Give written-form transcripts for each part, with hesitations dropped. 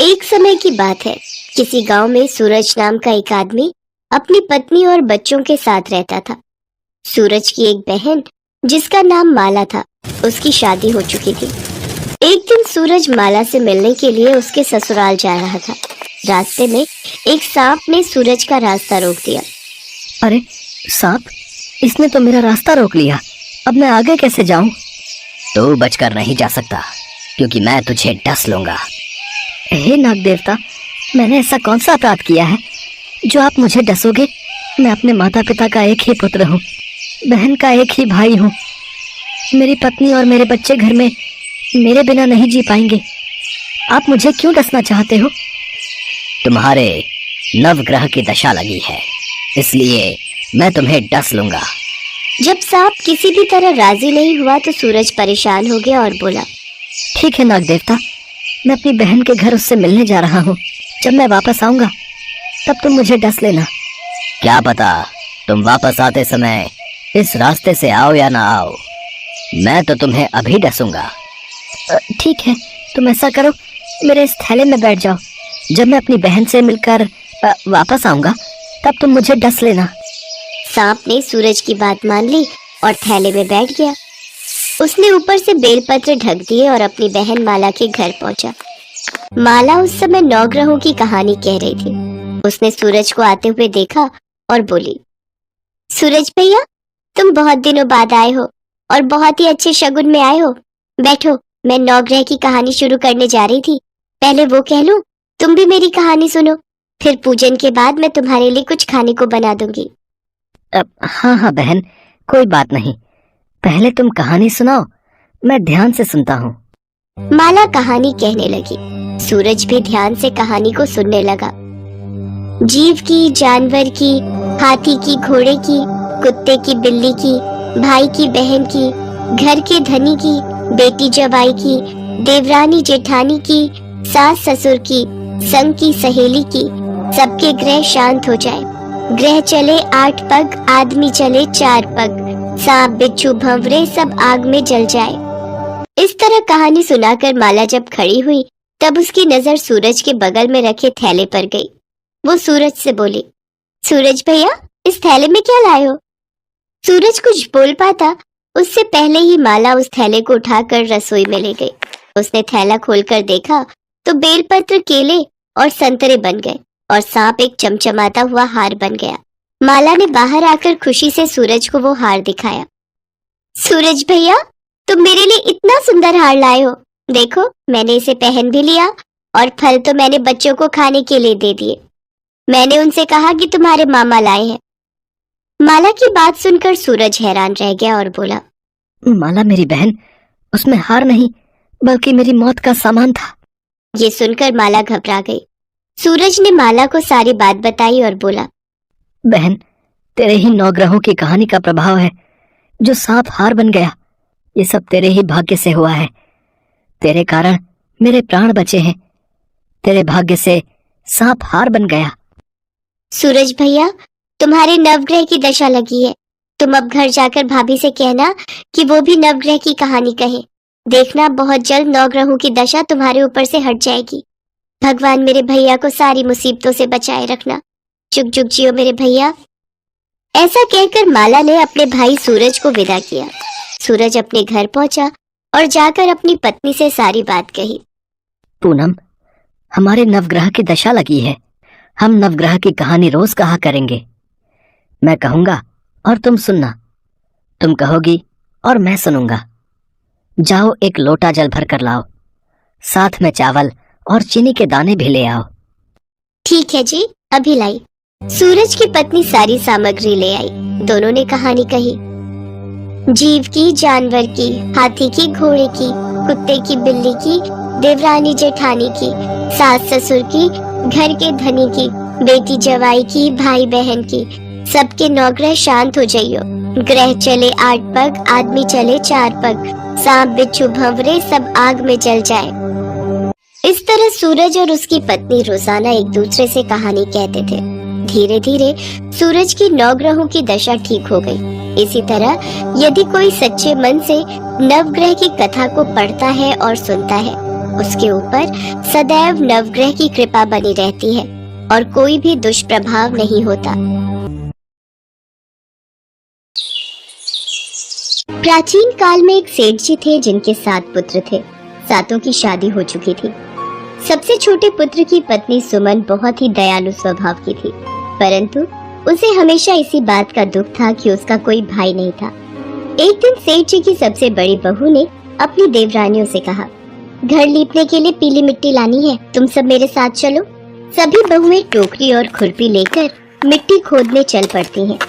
एक समय की बात है। किसी गांव में सूरज नाम का एक आदमी अपनी पत्नी और बच्चों के साथ रहता था। सूरज की एक बहन जिसका नाम माला था, उसकी शादी हो चुकी थी। एक दिन सूरज माला से मिलने के लिए उसके ससुराल जा रहा था। रास्ते में एक सांप ने सूरज का रास्ता रोक दिया। अरे सांप, इसने तो मेरा रास्ता रोक लिया। अब मैं आगे कैसे जाऊं? तू बचकर नहीं जा सकता, क्योंकि मैं तुझे डस लूंगा। हे नाग देवता, मैंने ऐसा कौन सा अपराध किया है जो आप मुझे डसोगे? मैं अपने माता पिता का एक ही पुत्र हूँ, बहन का एक ही भाई हूँ। मेरी पत्नी और मेरे बच्चे घर में मेरे बिना नहीं जी पाएंगे। आप मुझे क्यों डसना चाहते हो? तुम्हारे नवग्रह की दशा लगी है, इसलिए मैं तुम्हें डस लूंगा। जब सांप किसी भी तरह राजी नहीं हुआ तो सूरज परेशान हो गया और बोला, ठीक है नाग देवता, मैं अपनी बहन के घर उससे मिलने जा रहा हूँ। जब मैं वापस आऊंगा तब तुम मुझे डस लेना। क्या पता तुम वापस आते समय इस रास्ते से आओ या ना आओ, मैं तो तुम्हें अभी डसूंगा। ठीक है, तुम ऐसा करो, मेरे इस थैले में बैठ जाओ। जब मैं अपनी बहन से मिलकर वापस आऊंगा तब तुम मुझे डस लेना। सांप ने सूरज की बात मान ली और थैले में बैठ गया। उसने ऊपर से बेलपत्र ढक दिए और अपनी बहन माला के घर पहुंचा। माला उस समय नवग्रहों की कहानी कह रही थी। उसने सूरज को आते हुए देखा और बोली, सूरज भैया, तुम बहुत दिनों बाद आए हो और बहुत ही अच्छे शगुन में आए हो। बैठो, मैं नवग्रह की कहानी शुरू करने जा रही थी। पहले वो कह लूं, तुम भी मेरी कहानी सुनो, फिर पूजन के बाद मैं तुम्हारे लिए कुछ खाने को बना दूंगी। हाँ हाँ बहन, कोई बात नहीं, पहले तुम कहानी सुनाओ, मैं ध्यान से सुनता हूँ। माला कहानी कहने लगी। सूरज भी ध्यान से कहानी को सुनने लगा। जीव की, जानवर की, हाथी की, घोड़े की, कुत्ते की, बिल्ली की, भाई की, बहन की, घर के धनी की, बेटी जवाई की, देवरानी जेठानी की, सास ससुर की, संग की सहेली की, सबके ग्रह शांत हो जाए। ग्रह चले 8 पग, आदमी चले 4 पग, सांप बिच्छू भंवरे सब आग में जल जाए। इस तरह कहानी सुनाकर माला जब खड़ी हुई तब उसकी नजर सूरज के बगल में रखे थैले पर गई। वो सूरज से बोली, सूरज भैया, इस थैले में क्या लाए हो? सूरज कुछ बोल पाता उससे पहले ही माला उस थैले को उठाकर रसोई में ले गई। उसने थैला खोलकर देखा तो बेलपत्र, केले और संतरे बन गए और सांप एक चमचमाता हुआ हार बन गया। माला ने बाहर आकर खुशी से सूरज को वो हार दिखाया। सूरज भैया, तुम मेरे लिए इतना सुंदर हार लाए हो। देखो, मैंने इसे पहन भी लिया और फल तो मैंने बच्चों को खाने के लिए दे दिए। मैंने उनसे कहा कि तुम्हारे मामा लाए हैं। माला की बात सुनकर सूरज हैरान रह गया और बोला, माला मेरी बहन, उसमें हार नहीं बल्कि मेरी मौत का सामान था। ये सुनकर माला घबरा गई। सूरज ने माला को सारी बात बताई और बोला, बहन, तेरे ही 9 ग्रहों की कहानी का प्रभाव है जो सांप हार बन गया। ये सब तेरे ही भाग्य से हुआ है। तेरे कारण मेरे प्राण बचे हैं। तेरे भाग्य से सांप हार बन गया। सूरज भैया, तुम्हारे नवग्रह की दशा लगी है। तुम अब घर जाकर भाभी से कहना कि वो भी नवग्रह की कहानी कहे। देखना, बहुत जल्द 9 ग्रहों की दशा तुम्हारे ऊपर से हट जाएगी। भगवान मेरे भैया को सारी मुसीबतों से बचाए रखना। जुग जुग जियो मेरे भैया। ऐसा कहकर माला ने अपने भाई सूरज को विदा किया। सूरज अपने घर पहुंचा और जाकर अपनी पत्नी से सारी बात कही। पूनम, हमारे नवग्रह की दशा लगी है। हम नवग्रह की कहानी रोज कहा करेंगे। मैं कहूंगा और तुम सुनना, तुम कहोगी और मैं सुनूंगा। जाओ, एक लोटा जल भर कर लाओ, साथ में चावल और चीनी के दाने भी ले आओ। ठीक है जी, अभी लाई। सूरज की पत्नी सारी सामग्री ले आई। दोनों ने कहानी कही। जीव की, जानवर की, हाथी की, घोड़े की, कुत्ते की, बिल्ली की, देवरानी जेठानी की, सास ससुर की, घर के धनी की, बेटी जवाई की, भाई बहन की, सबके 9 ग्रह शांत हो जाइयो। ग्रह चले 8 पग, आदमी चले 4 पग, सांप बिच्छू भंवरे सब आग में जल जाए। इस तरह सूरज और उसकी पत्नी रोजाना एक दूसरे से कहानी कहते थे। धीरे धीरे सूरज की 9 ग्रहों की दशा ठीक हो गई। इसी तरह यदि कोई सच्चे मन से नवग्रह की कथा को पढ़ता है और सुनता है उसके ऊपर सदैव नवग्रह की कृपा बनी रहती है और कोई भी दुष्प्रभाव नहीं होता। प्राचीन काल में एक सेठ जी थे जिनके 7 पुत्र थे। 7 की शादी हो चुकी थी। सबसे छोटे पुत्र की पत्नी सुमन बहुत ही दयालु स्वभाव की थी, परंतु उसे हमेशा इसी बात का दुख था कि उसका कोई भाई नहीं था। एक दिन सेठ जी की सबसे बड़ी बहू ने अपनी देवरानियों से कहा, घर लीपने के लिए पीली मिट्टी लानी है, तुम सब मेरे साथ चलो। सभी बहुएं टोकरी और खुरपी लेकर मिट्टी खोदने चल पड़ती हैं।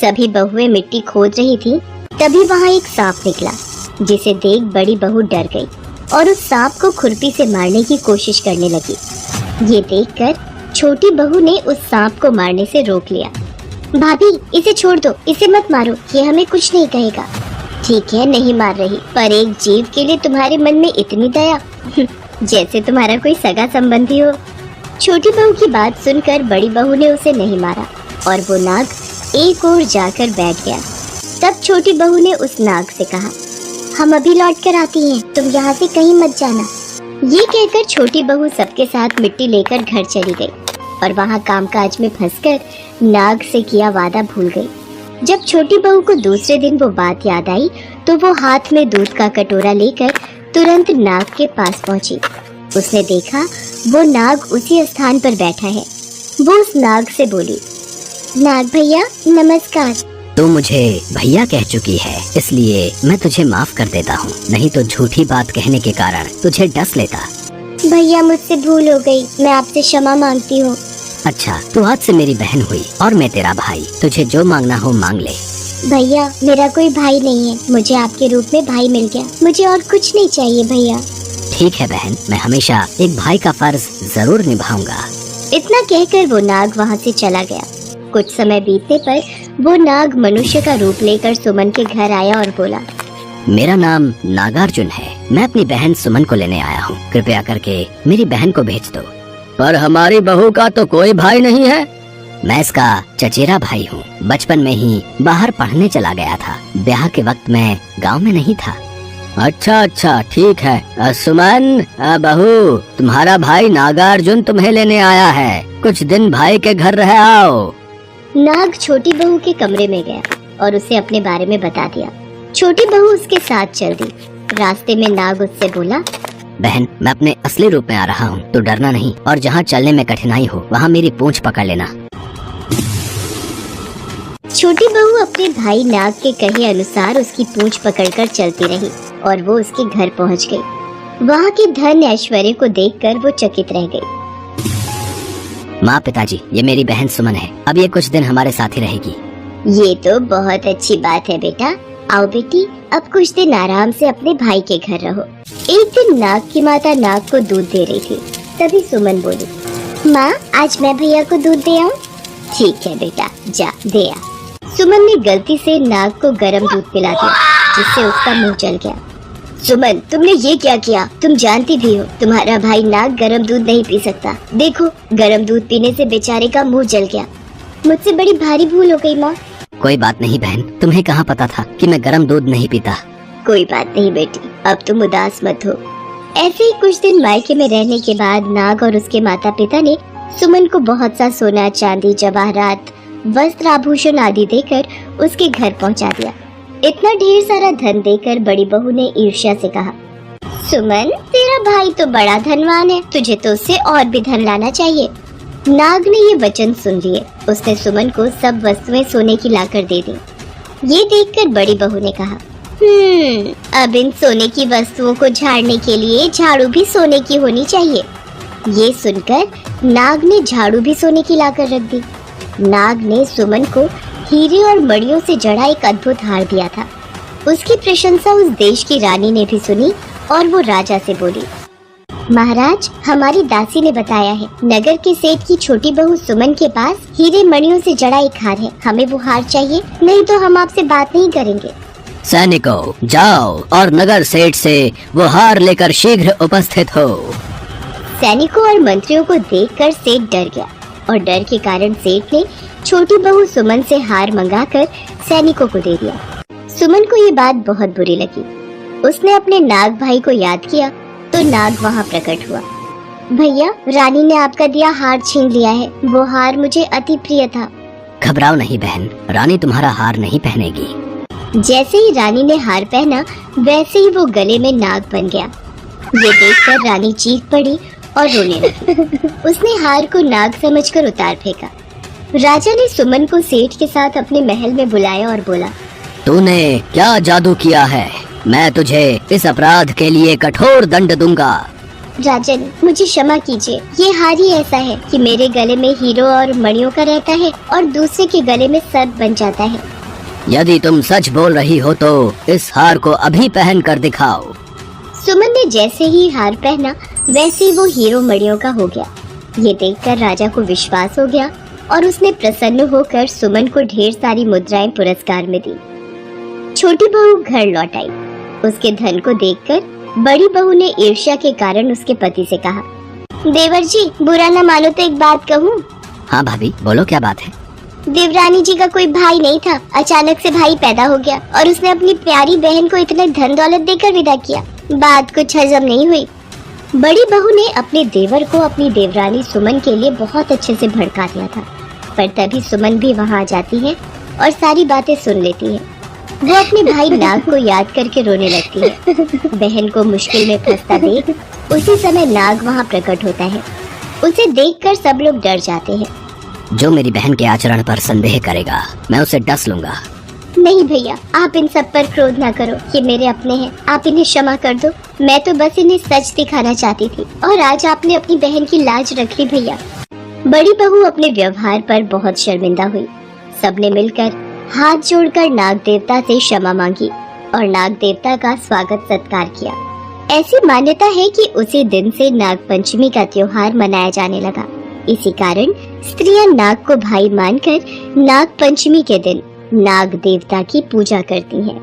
सभी बहुएं मिट्टी खोद रही थी, तभी वहाँ एक सांप निकला, जिसे देख बड़ी बहू डर गई और उस सांप को खुरपी से मारने की कोशिश करने लगी। ये देखकर छोटी बहू ने उस सांप को मारने से रोक लिया। भाभी, इसे छोड़ दो, इसे मत मारो, ये हमें कुछ नहीं कहेगा। ठीक है, नहीं मार रही, पर एक जीव के लिए तुम्हारे मन में इतनी दया, जैसे तुम्हारा कोई सगा संबंधी हो। छोटी बहू की बात सुनकर बड़ी बहू ने उसे नहीं मारा और वो नाग एक ओर जाकर बैठ गया। तब छोटी बहू ने उस नाग से कहा, हम अभी लौट कर आती हैं, तुम यहाँ से कहीं मत जाना। ये कहकर छोटी बहू सबके साथ मिट्टी लेकर घर चली गई और वहाँ कामकाज में फंसकर नाग से किया वादा भूल गई। जब छोटी बहू को दूसरे दिन वो बात याद आई तो वो हाथ में दूध का कटोरा लेकर तुरंत नाग के पास पहुँची। उसने देखा वो नाग उसी स्थान पर बैठा है। वो उस नाग से बोली, नाग भैया नमस्कार। तू मुझे भैया कह चुकी है, इसलिए मैं तुझे माफ कर देता हूँ, नहीं तो झूठी बात कहने के कारण तुझे डस लेता। भैया मुझसे भूल हो गई, मैं आपसे क्षमा मांगती हूँ। अच्छा, तू आज से मेरी बहन हुई और मैं तेरा भाई, तुझे जो मांगना हो मांग ले। भैया मेरा कोई भाई नहीं है, मुझे आपके रूप में भाई मिल गया, मुझे और कुछ नहीं चाहिए भैया। ठीक है बहन, मैं हमेशा एक भाई का फर्ज जरूर निभाऊंगा। इतना कहकर वो नाग वहाँ से चला गया। कुछ समय बीतने पर वो नाग मनुष्य का रूप लेकर सुमन के घर आया और बोला, मेरा नाम नागार्जुन है, मैं अपनी बहन सुमन को लेने आया हूँ, कृपया करके मेरी बहन को भेज दो। पर हमारी बहू का तो कोई भाई नहीं है। मैं इसका चचेरा भाई हूँ, बचपन में ही बाहर पढ़ने चला गया था, ब्याह के वक्त मैं गांव में नहीं था। अच्छा, ठीक है। सुमन बहू, तुम्हारा भाई नागार्जुन तुम्हें लेने आया है, कुछ दिन भाई के घर रह आओ। नाग छोटी बहू के कमरे में गया और उसे अपने बारे में बता दिया। छोटी बहू उसके साथ चल दी। रास्ते में नाग उससे बोला, बहन, मैं अपने असली रूप में आ रहा हूँ, तो डरना नहीं, और जहाँ चलने में कठिनाई हो वहाँ मेरी पूंछ पकड़ लेना। छोटी बहू अपने भाई नाग के कहे अनुसार उसकी पूंछ पकड़कर चलती रही और वो उसके घर पहुँच गई। वहाँ के धन ऐश्वर्य को देखकर वो चकित रह गई। माँ, पिताजी, ये मेरी बहन सुमन है, अब ये कुछ दिन हमारे साथ ही रहेगी। ये तो बहुत अच्छी बात है बेटा। आओ बेटी, अब कुछ दिन आराम से अपने भाई के घर रहो। एक दिन नाग की माता नाग को दूध दे रही थी, तभी सुमन बोली, माँ आज मैं भैया को दूध दे आऊँ? ठीक है बेटा, जा दे आ। सुमन ने गलती से नाग को गरम दूध पिला दिया, जिससे उसका मुंह जल गया। सुमन, तुमने ये क्या किया? तुम जानती भी हो तुम्हारा भाई नाग गरम दूध नहीं पी सकता। देखो, गरम दूध पीने से बेचारे का मुंह जल गया। मुझसे बड़ी भारी भूल हो गई माँ। कोई बात नहीं बहन, तुम्हें कहाँ पता था कि मैं गरम दूध नहीं पीता। कोई बात नहीं बेटी, अब तुम उदास मत हो। ऐसे ही कुछ दिन मायके में रहने के बाद नाग और उसके माता पिता ने सुमन को बहुत सा सोना, चांदी, जवाहरात, वस्त्र, आभूषण आदि देकर उसके घर पहुंचा दिया। इतना ढेर सारा धन देकर बड़ी बहू ने ईर्ष्या से कहा, सुमन तेरा भाई तो बड़ा धनवान है, तुझे तो उससे और भी धन लाना चाहिए। नाग ने ये वचन सुन लिए। उसने सुमन को सब वस्तुएं सोने की लाकर दे दी। ये देखकर बड़ी बहू ने कहा, अब इन सोने की वस्तुओं को झाड़ने के लिए झाड़ू भी सोने की होनी चाहिए। ये सुनकर नाग ने झाड़ू भी सोने की लाकर रख दी। नाग ने सुमन को हीरे और मणियों से जड़ा एक अद्भुत हार दिया था। उसकी प्रशंसा उस देश की रानी ने भी सुनी और वो राजा से बोली, महाराज, हमारी दासी ने बताया है नगर के सेठ की छोटी बहू सुमन के पास हीरे मणियों से जड़ा एक हार है। हमें वो हार चाहिए, नहीं तो हम आपसे बात नहीं करेंगे। सैनिकों, जाओ और नगर सेठ से वो हार लेकर शीघ्र उपस्थित हो। सैनिकों और मंत्रियों को देखकर सेठ डर गया और डर के कारण सेठ ने छोटी बहू सुमन से हार मंगाकर सैनिकों को दे दिया। सुमन को ये बात बहुत बुरी लगी। उसने अपने नाग भाई को याद किया तो नाग वहाँ प्रकट हुआ। भैया, रानी ने आपका दिया हार छीन लिया है। वो हार मुझे अति प्रिय था। घबराओ नहीं बहन, रानी तुम्हारा हार नहीं पहनेगी। जैसे ही रानी ने हार पहना वैसे ही वो गले में नाग बन गया। ये देखकर रानी चीख पड़ी और रोने लगी। उसने हार को नाग समझकर उतार फेंका। राजा ने सुमन को सेठ के साथ अपने महल में बुलाया और बोला, तूने क्या जादू किया है? मैं तुझे इस अपराध के लिए कठोर दंड दूंगा। राजन, मुझे क्षमा कीजिए। ये हार ही ऐसा है कि मेरे गले में हीरो और मणियों का रहता है और दूसरे के गले में सर्प बन जाता है। यदि तुम सच बोल रही हो तो इस हार को अभी पहन कर दिखाओ। सुमन ने जैसे ही हार पहना वैसे ही वो हीरो मणियों का हो गया। ये देखकर राजा को विश्वास हो गया और उसने प्रसन्न होकर सुमन को ढेर सारी मुद्राएं पुरस्कार में दी। छोटी बहू घर लौट आई। उसके धन को देखकर बड़ी बहू ने ईर्ष्या के कारण उसके पति से कहा, देवर जी, बुरा न मानो तो एक बात कहूँ। हाँ भाभी, बोलो क्या बात है? देवरानी जी का कोई भाई नहीं था। अचानक से भाई पैदा हो गया और उसने अपनी प्यारी बहन को इतना धन दौलत देकर विदा किया। बात कुछ हजम नहीं हुई। बड़ी बहू ने अपने देवर को अपनी देवरानी सुमन के लिए बहुत अच्छे से भड़का दिया था, पर तभी सुमन भी वहाँ आ जाती है और सारी बातें सुन लेती है। वो अपने भाई नाग को याद करके रोने लगती है। बहन को मुश्किल में फंसता देख उसी समय नाग वहाँ प्रकट होता है। उसे देखकर सब लोग डर जाते हैं। जो मेरी बहन के आचरण पर संदेह करेगा मैं उसे डस लूंगा। नहीं भैया, आप इन सब पर क्रोध ना करो। ये मेरे अपने हैं, आप इन्हें क्षमा कर दो। मैं तो बस इन्हें सच दिखाना चाहती थी और आज आपने अपनी बहन की लाज रख ली भैया। बड़ी बहू अपने व्यवहार पर बहुत शर्मिंदा हुई। सबने मिलकर हाथ जोड़कर नाग देवता से क्षमा मांगी और नाग देवता का स्वागत सत्कार किया। ऐसी मान्यता है कि उसी दिन से नाग पंचमी का त्योहार मनाया जाने लगा। इसी कारण स्त्रियां नाग को भाई मानकर नाग पंचमी के दिन नाग देवता की पूजा करती हैं।